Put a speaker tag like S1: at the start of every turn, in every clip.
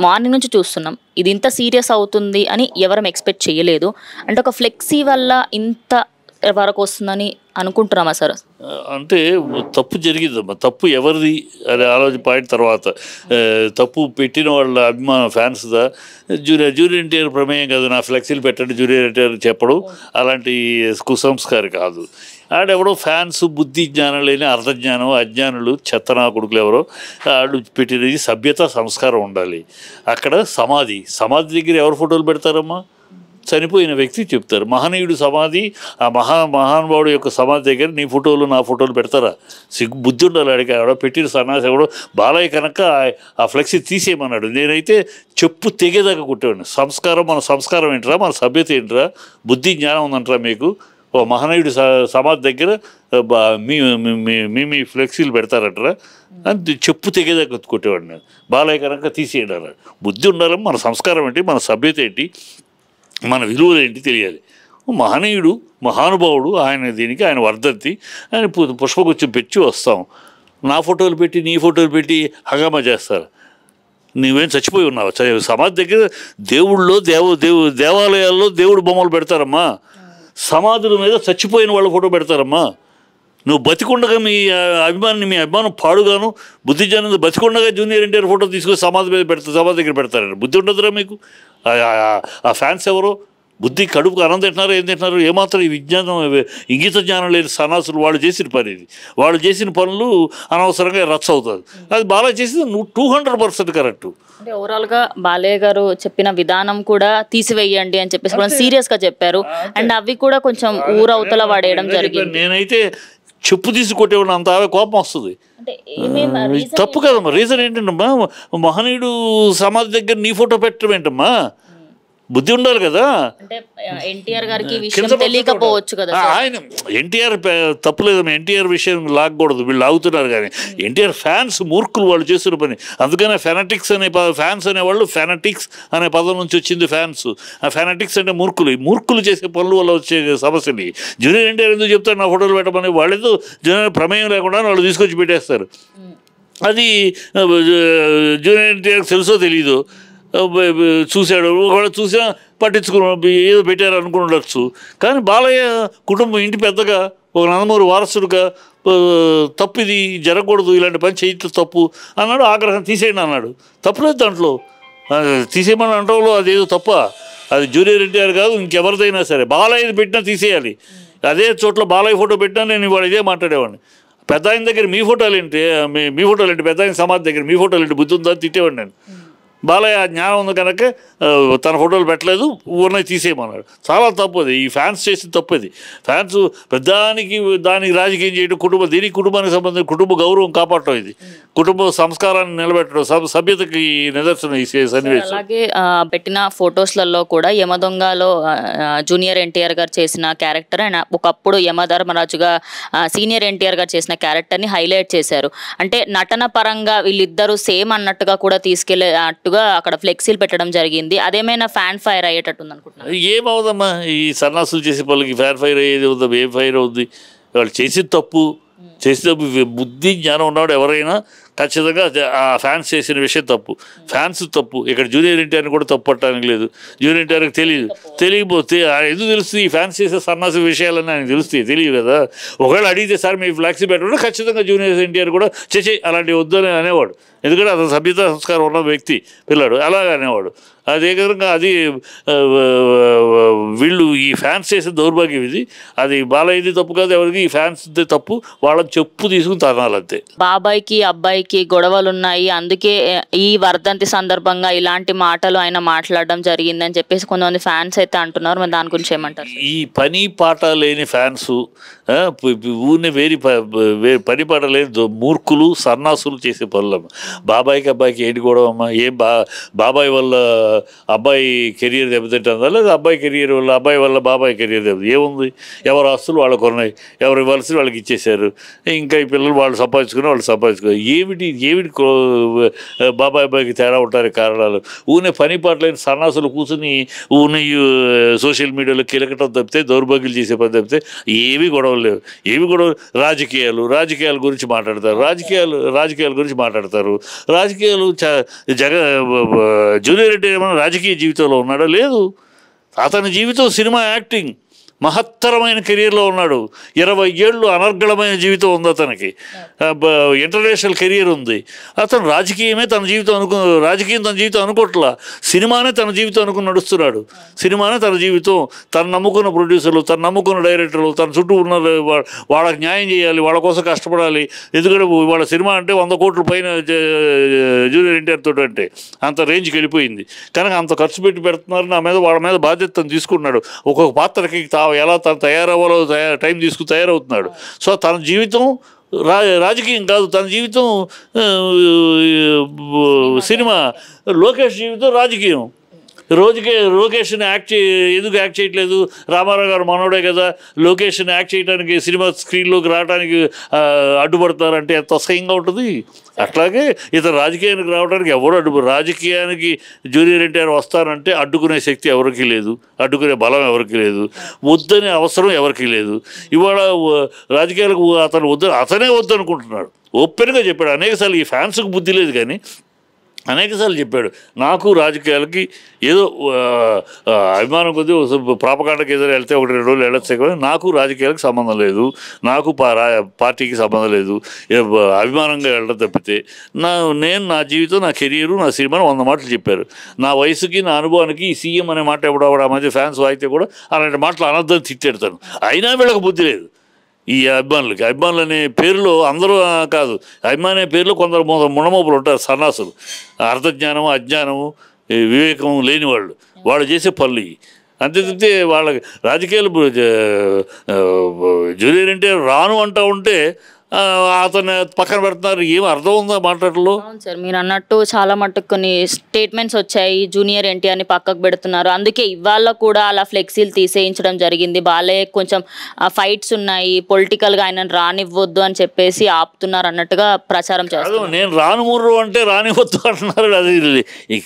S1: Morning నుంచి చూస్తున్నాం. ఇది ఇంత సీరియస్ అవుతుంది అని ఎవరం ఎక్స్‌పెక్ట్ చేయలేదు. అంటే ఒక ఫ్లెక్సీ వల్ల ఇంత వరకు వస్తుందని అనుకుంటున్నామా సార్?
S2: అంటే తప్పు జరిగిందమ్మా. తప్పు ఎవరిది అని పాయింట్ తర్వాత తప్పు పెట్టిన వాళ్ళ అభిమాన ఫ్యాన్స్దా, జూనియర్ ఎన్టీఆర్ ప్రమేయం కాదు. నా ఫ్లెక్సీలు పెట్టండి జూనియర్ ఎన్టీఆర్ చెప్పడం అలాంటి కుసంస్కారం కాదు. ఆడెవడో ఫ్యాన్స్ బుద్ధి జ్ఞానం లేని అర్ధజ్ఞానం అజ్ఞానులు చెత్తనా కొడుకులు ఎవరో వాళ్ళు పెట్టినది. సభ్యత సంస్కారం ఉండాలి. అక్కడ సమాధి దగ్గర ఎవరు ఫోటోలు పెడతారమ్మా? చనిపోయిన వ్యక్తి చెప్తారు. మహనీయుడు సమాధి, ఆ మహానుభావుడు యొక్క సమాధి దగ్గర నీ ఫోటోలు నా ఫోటోలు పెడతారా? బుద్ధి ఉండాలి. అడిగి ఎవడో పెట్టిన సన్నాసి ఎవడో బాలయ్య కనుక ఆ ఫ్లెక్సీ తీసేయమన్నాడు. నేనైతే చెప్పు తెగేదాకా కొట్టేవాడిని. మన సంస్కారం ఏంట్రా, మన సభ్యత ఏంట్రా, బుద్ధి జ్ఞానం ఉందంటారా మీకు? ఓ మహనీయుడు సమాధి దగ్గర మీ ఫ్లెక్సీలు పెడతారంటారా అని చెప్పు తెగేదాకా కొట్టేవాడిని నేను. బాలయ్య కనుక తీసేయడం అన్నాడు. బుద్ధి ఉండాలి. మన సంస్కారం ఏంటి, మన సభ్యత ఏంటి, మన విలువలు ఏంటి తెలియాలి. మహనీయుడు మహానుభావుడు, ఆయన వర్ధంతి, ఆయన పుష్పగుచ్చం పెట్టి వస్తాం. నా ఫోటోలు పెట్టి నీ ఫోటోలు పెట్టి హంగామా చేస్తారు. నువ్వేం చచ్చిపోయి ఉన్నావు? సమాధి దగ్గర దేవాలయాల్లో దేవుడు బొమ్మలు పెడతారమ్మా. సమాధుల మీద చచ్చిపోయిన వాళ్ళ ఫోటో పెడతారమ్మా. నువ్వు బతికుండగా మీ అభిమానం పాడుగాను బుద్ధిజనం బతికుండగా జూనియర్ ఎన్టీఆర్ ఫోటో తీసుకొని సమాధి దగ్గర పెడతారండి. బుద్ధి ఉండదురా మీకు? ఆ ఫ్యాన్స్ ఎవరో బుద్ధి కడుపుకు అన్నం తింటున్నారు, ఏం తింటున్నారు? ఏమాత్రం ఈ విజ్ఞానం ఇంగిత జ్ఞానం లేని సన్నాసులు వాళ్ళు చేసిన పని ఇది. వాళ్ళు చేసిన పనులు అనవసరంగా రచ్చ అవుతుంది. అది బాలయ్య చేసింది 200% కరెక్ట్.
S1: అంటే ఓవరాల్గా బాలయ్య గారు చెప్పిన విధానం కూడా తీసివేయండి అని చెప్పేసి కూడా సీరియస్గా చెప్పారు. అండ్ అవి కూడా కొంచెం ఊరవతల వాడేయడం జరిగింది.
S2: నేనైతే చెప్పు తీసి కొట్టేవాడు, అంత కోపం వస్తుంది. తప్పు కదమ్మా. రీజన్ ఏంటంటమ్మా? మహనీయుడు సమాధి దగ్గర నీ ఫోటో పెట్టడం ఏంటమ్మా? బుద్ధి ఉండాలి కదా.
S1: ఎన్టీఆర్ గారికి తెలియకపోవచ్చు కదా.
S2: ఆయన ఎన్టీఆర్ తప్పులేదమ్మా. ఎన్టీఆర్ విషయం లాగకూడదు, వీళ్ళు లాగుతున్నారు. కానీ ఎన్టీఆర్ ఫ్యాన్స్ మూర్ఖులు, వాళ్ళు చేస్తున్న పని. అందుకనే ఫెనటిక్స్ అనే ఫ్యాన్స్ అనేవాళ్ళు ఫెనటిక్స్ అనే పదం నుంచి వచ్చింది ఫ్యాన్స్. ఆ ఫెనటిక్స్ అంటే మూర్ఖులు. ఈ మూర్ఖులు చేసే పనుల వల్ల వచ్చే సమస్యని జూనియర్ ఎన్టీఆర్ ఎందుకు చెప్తారు నా ఫోటోలు పెట్టమని? వాళ్ళేదో జూనియర్ ప్రమేయం లేకుండా వాళ్ళు తీసుకొచ్చి పెట్టేస్తారు. అది జూనియర్ ఎన్టీఆర్ తెలుసో తెలీదు, చూశాడు. ఒకవేళ చూసినా పట్టించుకుని ఏదో పెట్టారు అనుకుని ఉండొచ్చు. కానీ బాలయ్య కుటుంబం ఇంటి పెద్దగా ఒక నందమూరి వారసుడుగా తప్పు, ఇది జరగకూడదు, ఇలాంటి పని చేయటం తప్పు అన్నాడు. ఆగ్రహం తీసేయండి అన్నాడు. తప్పులేదు దాంట్లో. తీసేయమని అంటంలో అదేదో తప్ప. అది జూనియర్ ఎన్టీఆర్ కాదు, ఇంకెవరిదైనా సరే బాలయ్యది పెట్టినా తీసేయాలి. అదే చోట్ల బాలయ్య ఫోటో పెట్టినా నేను ఇవాళ ఇదే మాట్లాడేవాడిని. పెద్ద ఆయన దగ్గర మీ ఫోటోలు ఏంటి, పెద్ద ఆయన సమాధి దగ్గర మీ ఫోటోలు ఏంటి, బుద్ధి ఉందా తిట్టేవాడిని నేను. బాలయ్య జ్ఞానం ఉంది కనుక తన ఫోటోలు పెట్టలేదు, ఊరిని తీసేయమన్నాడు. చాలా తప్పు అది. ఈ ఫ్యాన్స్ చేసిన తప్పు అది. ఫ్యాన్స్ దానికి రాజకీయం చేయడం, కుటుంబానికి సంబంధించిన కుటుంబ గౌరవం కాపాడటం, ఇది కుటుంబ సంస్కారాన్ని నిలబెట్టడం, సభ్యతకి నిదర్శనం ఈ సన్నివేశం.
S1: అలాగే పెట్టిన ఫొటోస్లలో కూడా యమదొంగలో జూనియర్ ఎన్టీఆర్ గారు చేసిన క్యారెక్టర్ అండ్ ఒకప్పుడు యమధర్మరాజుగా సీనియర్ ఎన్టీఆర్ గారు చేసిన క్యారెక్టర్ని హైలైట్ చేశారు. అంటే నటన పరంగా వీళ్ళిద్దరూ సేమ్ అన్నట్టుగా కూడా తీసుకెళ్ళేట్టుగా అక్కడ ఫ్లెక్సీలు పెట్టడం జరిగింది. అదేమైనా ఫ్యాన్ ఫైర్ అయ్యేటట్టుంది అనుకుంటున్నాను.
S2: ఏమవుదమ్మా ఈ సన్నాసులు చేసే పనులకి ఫ్యాన్ ఫైర్ అయ్యేది ఉందా? ఏం ఫైర్ అవుద్ది? వాళ్ళు చేసిన తప్పు బుద్ధి జ్ఞానం ఉన్నాడు ఎవరైనా ఖచ్చితంగా ఆ ఫ్యాన్స్ చేసిన విషయం తప్పు. ఫ్యాన్స్ తప్పు. ఇక్కడ జూనియర్ ఎన్టీఆర్ని కూడా తప్పు పట్టడానికి లేదు. జూనియర్ ఎన్టీఆర్కి తెలియకపోతే ఎందుకు తెలుస్తుంది? ఈ ఫ్యాన్స్ చేసే సన్నాసి విషయాలని ఆయనకు తెలుస్తాయి, తెలియదు కదా. ఒకవేళ అడిగితే సార్ మీ ఫ్లాక్సీ పెట్టడం ఖచ్చితంగా జూనియర్ ఎన్టీఆర్ కూడా చేసే అలాంటివి వద్దని అనేవాడు. ఎందుకంటే అతను సభ్యత సంస్కారం ఉన్న వ్యక్తి పిల్లాడు, అలాగే అనేవాడు. అదే విధంగా అది వీళ్ళు ఈ ఫ్యాన్స్ చేసే దౌర్భాగ్యం ఇది. అది బాలయ్యది తప్పు కాదు, ఎవరికి ఈ ఫ్యాన్స్ తప్పు. వాళ్ళని చెప్పు తీసుకుని తనాలంతే.
S1: బాబాయ్కి అబ్బాయికి గొడవలు ఉన్నాయి, అందుకే ఈ వర్ధంతి సందర్భంగా ఇలాంటి మాటలు ఆయన మాట్లాడడం జరిగిందని చెప్పేసి కొంతమంది ఫ్యాన్స్ అయితే అంటున్నారు. మరి దాని గురించి ఏమంటారు?
S2: ఈ పని పాట లేని ఫ్యాన్స్, ఊరిని పని పాట లేని మూర్ఖులు సన్నాసులు చేసే పనులు. బాబాయ్కి అబ్బాయికి ఏంటి గొడవ అమ్మా? ఏం బాబాయ్ వల్ల అబ్బాయి కెరియర్ దెబ్బతింటుందా, లేదా అబ్బాయి కెరియర్ వల్ల అబ్బాయి వల్ల బాబాయ్ కెరియర్ దెబ్బతి? ఏముంది? ఎవరు ఆస్తులు వాళ్ళకు ఉన్నాయి, ఎవరు ఇవ్వాల్సి వాళ్ళకి ఇచ్చేశారు. ఇంకా ఈ పిల్లలు వాళ్ళు సంపాదించుకుని ఏమి ఏమిటి బాబాయ్ బాయ్కి తేడా ఉంటారు కారణాలు. ఊనే పని పాటలేని సన్నాసులు కూర్చుని ఊనే సోషల్ మీడియాలో కిలకటం తప్పితే, దౌర్భాగ్యులు చేసే పని తప్పితే ఏమీ గొడవలు లేవు. ఏమి గొడవ? రాజకీయాల గురించి మాట్లాడతారు. రాజకీయాల గురించి మాట్లాడతారు. రాజకీయాలు జూనియర్ రెడ్డి ఏమైనా రాజకీయ జీవితంలో ఉన్నాడా? లేదు. అతని జీవితం సినిమా, యాక్టింగ్, మహత్తరమైన కెరీర్లో ఉన్నాడు. 20 ఏళ్ళు అనర్గళమైన జీవితం ఉంది అతనికి. ఇంటర్నేషనల్ కెరీర్ ఉంది. అతను రాజకీయం తన జీవితం అనుకోవట్లా. సినిమానే తన జీవితం అనుకుని నడుస్తున్నాడు. సినిమానే తన జీవితం. తను నమ్ముకున్న ప్రొడ్యూసర్లు, తను నమ్ముకున్న డైరెక్టర్లు, తన చుట్టూ ఉన్న వాళ్ళకి న్యాయం చేయాలి, వాళ్ళ కోసం కష్టపడాలి. ఎందుకంటే వాళ్ళ సినిమా అంటే 100 కోట్ల పైన జూనియర్ ఎన్టీఆర్ తోటి అంటే అంత రేంజ్కి వెళ్ళిపోయింది. కనుక అంత ఖర్చు పెడుతున్నారు. వాళ్ళ మీద బాధ్యత తీసుకున్నాడు. ఒక్కొక్క పాత్రకి ఎలా తను తయారవ్వాలో టైం తీసుకుని తయారవుతున్నాడు. సో తన జీవితం రాజకీయం కాదు, తన జీవితం సినిమా. లోకేష్ జీవితం రాజకీయం. లోకేష్ని ఎందుకు యాక్ట్ చేయట్లేదు? రామారావు గారు మనోడే కదా. లోకేష్ని యాక్ట్ చేయడానికి, సినిమా స్క్రీన్లోకి రావడానికి అడ్డుపడతారంటే ఎంత అసహ్యంగా ఉంటుంది. అట్లాగే ఇతను రాజకీయానికి రావడానికి ఎవరు రాజకీయానికి జూనియర్ ఎన్టీఆర్ వస్తారంటే అడ్డుకునే శక్తి ఎవరికి లేదు, అడ్డుకునే బలం ఎవరికి లేదు, వద్దనే అవసరం ఎవరికి లేదు. ఇవాళ రాజకీయాలకు అతనే వద్దనుకుంటున్నాడు. ఓపెన్గా చెప్పాడు అనేకసార్లు. ఈ ఫ్యాన్స్కి బుద్ధి లేదు కానీ అనేకసార్లు చెప్పాడు, నాకు రాజకీయాలకి ఏదో అభిమానం కొద్దీ ప్రాపకాండకి ఏదైనా వెళ్తే 1-2 రోజులు వెళ్ళొచ్చే కానీ నాకు రాజకీయాలకు సంబంధం లేదు, నాకు పార్టీకి సంబంధం లేదు, అభిమానంగా వెళ్ళడం తప్పితే నేను నా జీవితం, నా కెరీరు, నా సినిమాను 100 మాటలు చెప్పారు. నా వయసుకి, నా అనుభవానికి ఈ సీఎం అనే మాట ఎప్పుడో ఆ మధ్య ఫ్యాన్స్ అయితే కూడా అలాంటి మాటలు అనొద్దని తిట్టాడుతాను. అయినా వీళ్ళకి బుద్ధి లేదు. ఈ అభిమానులు అనే పేరులో అందరూ కాదు, అభిమాని అనే పేరులో కొందరు మునమోపులు ఉంటారు, సన్నాసులు, అర్థజ్ఞానము, అజ్ఞానము, వివేకం లేని వాళ్ళు చేసే పనులు. అంతే తప్పితే వాళ్ళకి రాజకీయాలు జూనియర్ ఎన్టీఆర్ రాను అంటూ ఉంటే అతను పక్కన పెడుతున్నారు. ఏం అర్థం ఉందా మాట్లాడలో?
S1: అవును సార్, మీరు అన్నట్టు చాలా మటుకు కొన్ని స్టేట్మెంట్స్ వచ్చాయి. జూనియర్ ఎన్టీఆర్ని పక్కకు పెడుతున్నారు. అందుకే ఇవాళ కూడా అలా ఫ్లెక్సీలు తీసేయించడం జరిగింది. బాలయ్య కొంచెం ఫైట్స్ ఉన్నాయి, పొలిటికల్గా ఆయనను రానివ్వద్దు అని చెప్పేసి ఆపుతున్నారు అన్నట్టుగా ప్రచారం చేస్తారు.
S2: నేను రానుముర్రు అంటే రానివ్వద్దు అంటున్నారు. అది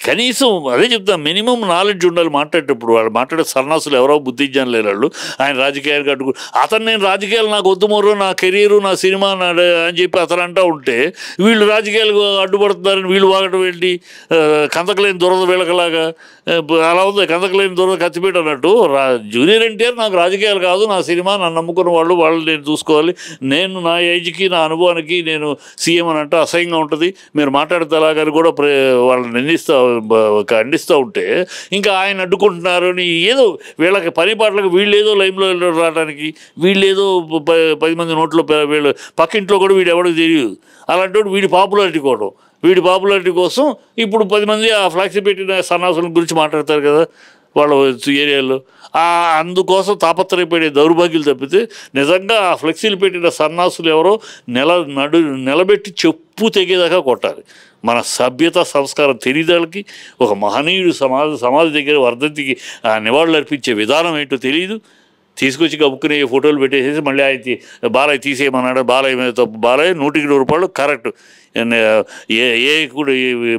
S2: కనీసం అదే చెప్తాను, మినిమం నాలెడ్జ్ ఉండాలి మాట్లాడేటప్పుడు. వాళ్ళు మాట్లాడే సన్నాసులు ఎవరో బుద్ధిజ్ఞానం లేని వాళ్ళు. ఆయన రాజకీయాలకు అడ్డుకు అతను నేను రాజకీయాలు నాకు వద్దు ముర్రు, నా కెరీరు, నా సినిమా అని చెప్పి అతను అంటూ ఉంటే వీళ్ళు రాజకీయాలకు అడ్డుపడుతున్నారని వీళ్ళు వాగటం ఏంటి? కందకలేని దురద వీళ్ళకలాగా అలా ఉంది. కందకలేని దురద కత్తిపేట అన్నట్టు జూనియర్ ఎన్టీఆర్ నాకు రాజకీయాలు కాదు, నా సినిమా, నన్ను నమ్ముకున్న వాళ్ళు నేను చూసుకోవాలి, నేను నా ఏజ్కి, నా అనుభవానికి నేను సీఎం అని అంటే అసహ్యంగా ఉంటుంది. మీరు మాట్లాడతాలాగని కూడా వాళ్ళని ఖండిస్తూ ఉంటే ఇంకా ఆయన అడ్డుకుంటున్నారు అని ఏదో వీళ్ళకి పని పాటలకు వీళ్ళేదో లైన్లో రావడానికి, వీళ్ళేదో 10 మంది నోట్లో వీళ్ళు పక్కింట్లో కూడా వీడు ఎవరికి తెలియదు. అలాంటి వీడి పాపులారిటీ కోసం ఇప్పుడు 10 మంది ఆ ఫ్లాక్సీ పెట్టిన సన్నాసుల గురించి మాట్లాడతారు కదా వాళ్ళ ఏరియాలో. అందుకోసం తాపత్రయపడే దౌర్భాగ్యులు తప్పితే నిజంగా ఆ ఫ్లెక్సీలు పెట్టిన సన్నాసులు ఎవరో నిలబెట్టి చెప్పు తెగేదాకా కొట్టాలి. మన సభ్యత, సంస్కారం తెలియదానికి ఒక మహనీయుడు సమాధి దగ్గర వర్ధంతికి నివాళులు అర్పించే విధానం ఏంటో తెలియదు. తీసుకొచ్చి కప్పుకునే ఫోటోలు పెట్టేసేసి మళ్ళీ బాలయ్య తీసేయమన్నాడు. బాలయ్య మీద తప్పు. బాలయ్య 100 రూపాయలు కరెక్ట్.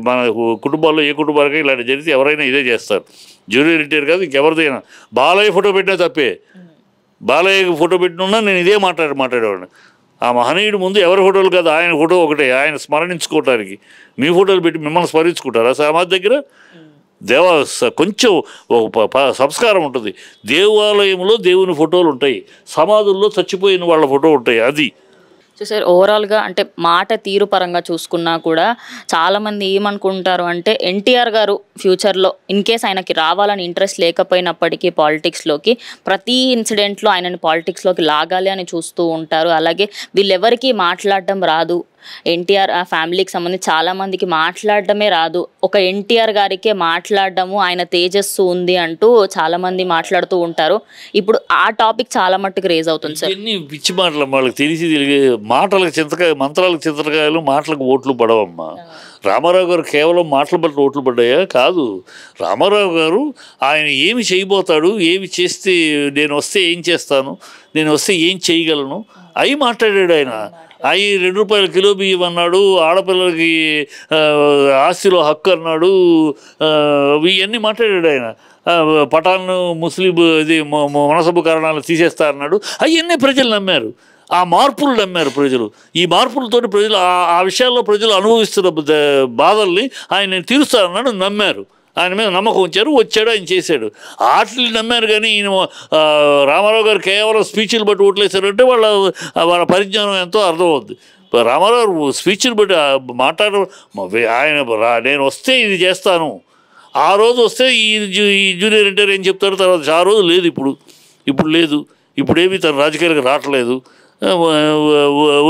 S2: మన కుటుంబాల్లో ఏ కుటుంబాలకి ఇలాంటి జరిగితే ఎవరైనా ఇదే చేస్తారు. జూనియర్ ఎన్టీఆర్ కాదు ఇంకెవరిదైనా. బాలయ్య ఫోటో పెట్టినా తప్పే. బాలయ్య ఫోటో పెట్టినా నేను ఇదే మాట్లాడేవాడిని. ఆ మహనీయుడు ముందు ఎవరి ఫోటోలు కాదు, ఆయన ఫోటో ఒకటే. ఆయన స్మరణించుకోవటానికి మీ ఫోటోలు పెట్టి మిమ్మల్ని స్మరించుకుంటారా సమాధి దగ్గర? కొంచెం సంస్కారం ఉంటుంది. దేవాలయంలో దేవుని ఫోటోలు ఉంటాయి, సమాధుల్లో చచ్చిపోయిన వాళ్ళ ఫోటో ఉంటాయి. అది
S1: సార్ ఓవరాల్గా అంటే మాట తీరు పరంగా చూసుకున్నా కూడా చాలామంది ఏమనుకుంటారు అంటే ఎన్టీఆర్ గారు ఫ్యూచర్లో ఇన్ కేస్ ఆయనకి రావాలని ఇంట్రెస్ట్ లేకపోయినప్పటికీ పాలిటిక్స్లోకి ప్రతి ఇన్సిడెంట్లో ఆయనని పాలిటిక్స్లోకి లాగాలి అని చూస్తూ ఉంటారు. అలాగే వీళ్ళెవరికి మాట్లాడడం రాదు. ఎన్టీఆర్ ఆ ఫ్యామిలీకి సంబంధించి చాలామందికి మాట్లాడడమే రాదు. ఒక ఎన్టీఆర్ గారికే మాట్లాడడము ఆయన తేజస్సు ఉంది అంటూ చాలామంది మాట్లాడుతూ ఉంటారు. ఇప్పుడు ఆ టాపిక్ చాలా మట్టుకు రేజ్ అవుతుంది సార్.
S2: ఎన్ని పిచ్చి మాటలు వాళ్ళకి తెలియ మాటలకు చింతకాయ, మంత్రాలకు చింతకాయలు, మాటలకు ఓట్లు పడవమ్మా. రామారావు గారు కేవలం మాటలు బట్టి ఓట్లు పడ్డాయా? కాదు. రామారావు గారు ఆయన ఏమి చేయబోతాడు, ఏమి చేస్తే నేను వస్తే ఏం చేస్తాను, నేను వస్తే ఏం చేయగలను అవి మాట్లాడాడు ఆయన. అవి ₹2 కిలో బియ్యం అన్నాడు, ఆడపిల్లలకి ఆస్తిలో హక్కు అన్నాడు, ఇవన్నీ మాట్లాడాడు ఆయన. పఠాన్ ముస్లిం ఇది మనసబు కారణాలు తీసేస్తా అన్నాడు. అవన్నీ ప్రజలు నమ్మారు, ఆ మార్పులు నమ్మారు ప్రజలు. ఈ మార్పులతో ప్రజలు ఆ విషయాల్లో ప్రజలు అనుభవిస్తున్న బాధల్ని ఆయన తీరుస్తానన్నాడు, నమ్మారు. ఆయన మీద నమ్మకం ఉంచారు, వచ్చాడు, ఆయన చేశాడు. ఆటలు నమ్మారు. కానీ ఈయన రామారావు గారు కేవలం స్పీచ్లు బట్టి ఓట్లేశారంటే వాళ్ళ పరిజ్ఞానం ఎంతో అర్థమవుద్ది. రామారావు స్పీచ్లు బట్టి ఆయన నేను వస్తే ఇది చేస్తాను, ఆ రోజు వస్తే ఈ జూనియర్ ఎన్టీఆర్ ఏం చెప్తారు, తర్వాత ఆ రోజు లేదు, ఇప్పుడు లేదు, ఇప్పుడేమీ తన రాజకీయాలకు రావట్లేదు.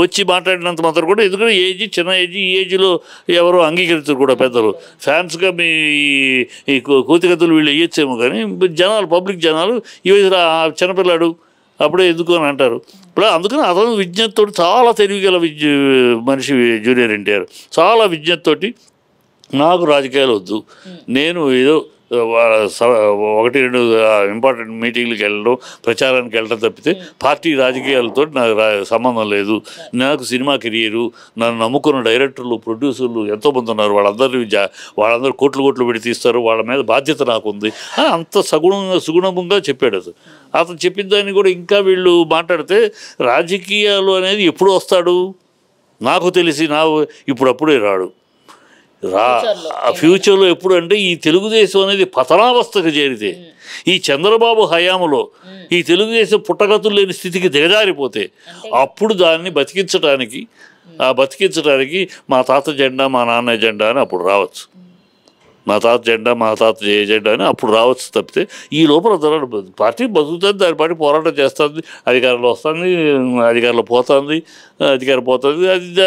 S2: వచ్చి మాట్లాడినంత మాత్రం కూడా, ఎందుకంటే ఏజ్ చిన్న ఏజ్, ఈ ఏజ్లో ఎవరో అంగీకరించరు కూడా పెద్దలు. ఫ్యాన్స్గా ఈ కోతికత్తులు వీళ్ళు వేయచ్చేమో, కానీ జనాలు, పబ్లిక్ జనాలు ఈ వయసులో చిన్నపిల్లాడు అప్పుడే ఎందుకు అని అంటారు. ఇప్పుడు అందుకని అతను విజ్ఞతతో, చాలా తెలివిగల మనిషి జూనియర్ ఎన్టీఆర్. చాలా విజ్ఞతతోటి నాకు రాజకీయాలు వద్దు, నేను ఏదో 1-2 ఇంపార్టెంట్ మీటింగ్లకు వెళ్ళడం, ప్రచారానికి వెళ్ళడం తప్పితే పార్టీ రాజకీయాలతో నాకు సంబంధం లేదు. నాకు సినిమా కెరియరు, నన్ను నమ్ముకున్న డైరెక్టర్లు, ప్రొడ్యూసర్లు ఎంతోమంది ఉన్నారు, వాళ్ళందరూ కోట్లు పెట్టి తీస్తారు, వాళ్ళ మీద బాధ్యత నాకుంది అని అంత సుగుణంగా చెప్పాడు. అతను చెప్పిన దాన్ని కూడా ఇంకా వీళ్ళు మాట్లాడితే, రాజకీయాలు అనేది ఎప్పుడు వస్తాడు నాకు తెలిసి, ఇప్పుడప్పుడే రాడు. ఫ్యూచర్లో ఎప్పుడు అంటే, ఈ తెలుగుదేశం అనేది పతనావస్థకు చేరితే, ఈ చంద్రబాబు హయాంలో ఈ తెలుగుదేశం పుట్టగతులు లేని స్థితికి దిగజారిపోతే, అప్పుడు దాన్ని బతికించడానికి మా తాత జెండా, మా నాన్న జెండా అని అప్పుడు రావచ్చు. మా తాత జెండా, మా తాత జెండా అని అప్పుడు రావచ్చు తప్పితే, ఈ లోపల పార్టీ బతుకుతుంది, దాని పార్టీ పోరాటం చేస్తుంది, అధికారంలో వస్తుంది, అధికారంలో పోతుంది,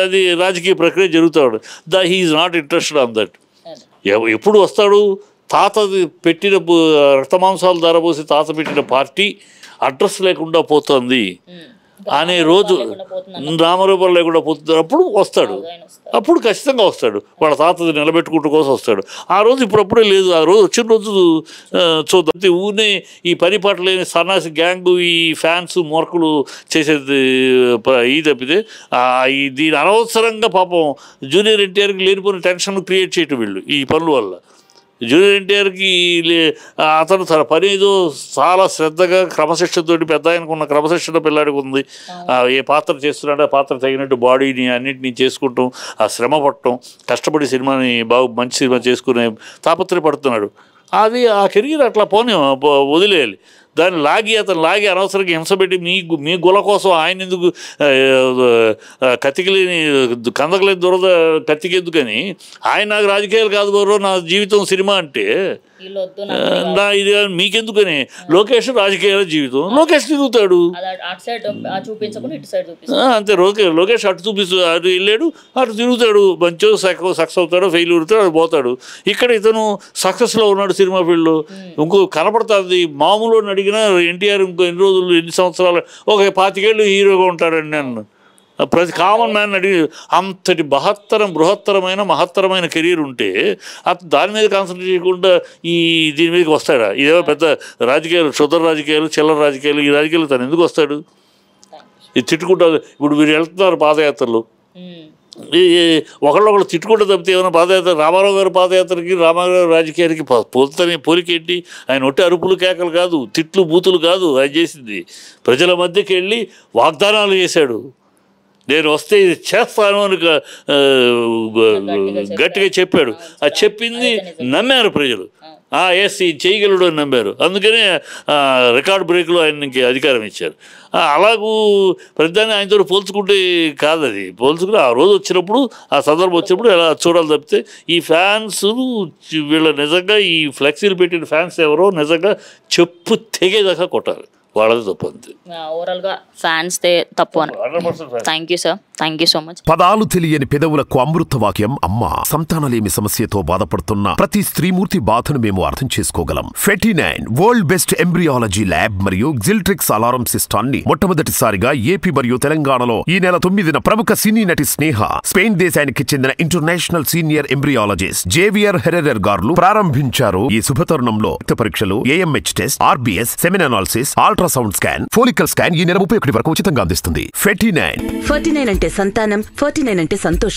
S2: అది రాజకీయ ప్రక్రియ జరుగుతూ ఉంటుంది. He is not interested on that. ఎప్పుడు వస్తాడు, తాత పెట్టిన రక్తమాంసాలు ధారపోసి తాత పెట్టిన పార్టీ అడ్రస్ లేకుండా పోతుంది అనే రోజు, నామరూపం లేకుండా పోతుంది, అప్పుడు వస్తాడు. అప్పుడు ఖచ్చితంగా వస్తాడు, వాళ్ళ తాతది నిలబెట్టుకుంటూ కోసం వస్తాడు. ఆ రోజు ఇప్పుడప్పుడే లేదు. ఆ రోజు వచ్చిన రోజు చూద్దాం. ఊనే ఈ పరిపాట లేని సన్నాసి గ్యాంగు, ఈ ఫ్యాన్స్ మోర్కులు చేసేది ఈ తప్పితే, దీని అనవసరంగా పాపం జూనియర్ ఎన్టీఆర్కి లేనిపోయిన టెన్షన్ క్రియేట్ చేయటం వీళ్ళు ఈ పనుల వల్ల. జూనియర్ ఎన్టీఆర్కి అతను తన పని ఏదో చాలా శ్రద్ధగా క్రమశిక్షణతో, పెద్ద ఆయనకున్న క్రమశిక్షణ పిల్లాడికి ఉంది. ఏ పాత్ర చేస్తున్నాడో ఆ పాత్ర తగినట్టు బాడీని అన్నింటినీ చేసుకుంటాం, ఆ శ్రమ పడటం, కష్టపడి సినిమాని మంచి సినిమా చేసుకునే తాపత్రయపడుతున్నాడు. అది ఆ కెరీర్ అట్లా వదిలేయాలి. దాన్ని అతను లాగి అనవసరంగా హింసపెట్టి మీ గుల కోసం ఆయన ఎందుకు కత్తికిలేని కందకలేని దురద కత్తికెందుకని, ఆయన నాకు రాజకీయాలు కాదు బరో, నా జీవితం సినిమా అంటే ఇది మీకెందుకని. లోకేష్ రాజకీయాల జీవితం, లోకేష్ తిరుగుతాడు అంతే. లోకేష్ అటు చూపిస్తూ అటు వెళ్ళాడు, అటు తిరుగుతాడు, మంచిగా సక్సెస్ అవుతాడు, ఫెయిల్ అవుతాడు, అది పోతాడు. ఇక్కడ ఇతను సక్సెస్లో ఉన్నాడు సినిమా ఫీల్డ్లో. ఇంకో కనపడుతుంది మామూలు అడిగినా, ఎన్టీఆర్ ఇంకో ఎన్ని రోజులు, ఎన్ని సంవత్సరాలు, ఒక 25 ఏళ్ళు హీరోగా ఉంటాడండి నన్ను ప్రతి కామన్ మ్యాన్ అడిగి. అంతటి బృహత్తరమైన మహత్తరమైన కెరీర్ ఉంటే అతను దాని మీద కాన్సన్ట్రేట్ చేయకుండా దీని మీదకి వస్తాడా? ఇదేమో పెద్ద రాజకీయాలు, క్షుద్ర రాజకీయాలు, చిల్లర రాజకీయాలు, ఈ రాజకీయాలు తను ఎందుకు వస్తాడు? ఇది తిట్టుకుంటారు. ఇప్పుడు మీరు వెళ్తున్నారు పాదయాత్రలు, ఒకళ్ళు తిట్టుకుంటే తప్పితే ఏమైనా పాదయాత్ర, రామారావు గారి పాదయాత్రకి రామారావు గారి రాజకీయానికి పోలికేంటి? ఆయన ఒట్టి అరుపులు కేకలు కాదు, తిట్లు బూతులు కాదు ఆయన చేసింది. ప్రజల మధ్యకి వెళ్ళి వాగ్దానాలు చేశాడు. నేను వస్తే ఇది చేస్తాను అని గట్టిగా చెప్పాడు. అది చెప్పింది నమ్మారు ప్రజలు. ఎస్ ఈ చేయగలడు అని నమ్మారు. అందుకనే రికార్డ్ బ్రేక్లో ఆయనకి అధికారం ఇచ్చారు. అలాగూ ప్రతిదాన్ని ఆయనతో పోల్చుకుంటే కాదు, అది పోల్చుకుని ఆ రోజు వచ్చినప్పుడు, ఆ సందర్భం వచ్చినప్పుడు ఎలా చూడాలి తప్పితే, ఈ ఫ్యాన్స్ వీళ్ళ నిజంగా ఈ ఫ్లెక్సీలు పెట్టిన ఫ్యాన్స్ ఎవరో నిజంగా చెప్పు తెగేదాకా కొట్టాలి, వాళ్ళది తప్పు అంతే.
S1: ఓవరాల్గా ఫ్యాన్స్ తప్పు అని. Thank you sir, thank you so much.
S3: పదాలు తెలియని పెదవులకు అమృత వాక్యం అమ్మ. సంతానలేమి సమస్యతో బాధపడుతున్న ప్రతి స్త్రీమూర్తి బాధను మేము అర్థం చేసుకోగలం. 49 వరల్డ్ బెస్ట్ ఎంబ్రియాలజీ ల్యాబ్ మరియు జిల్ట్రిక్స్ అలారం సిస్టాన్ని మొట్టమొదటిసారిగా ఏపీ మరియు తెలంగాణలో ఈ నెల 9న ప్రముఖ సినీ నటి స్నేహ, స్పెయిన్ దేశానికి చెందిన international senior embryologist Javier Herrera గారు ప్రారంభించారు. ఈ శుభతరుణంలో రక్త పరీక్షలు, AMH test, RBS, semen analysis, ultrasound scan, follicle scan ఈ నెల 31 వరకు ఉచితంగా అందిస్తుంది. 49
S4: అంటే అంటే సంతానం, 49 అంటే సంతోషం.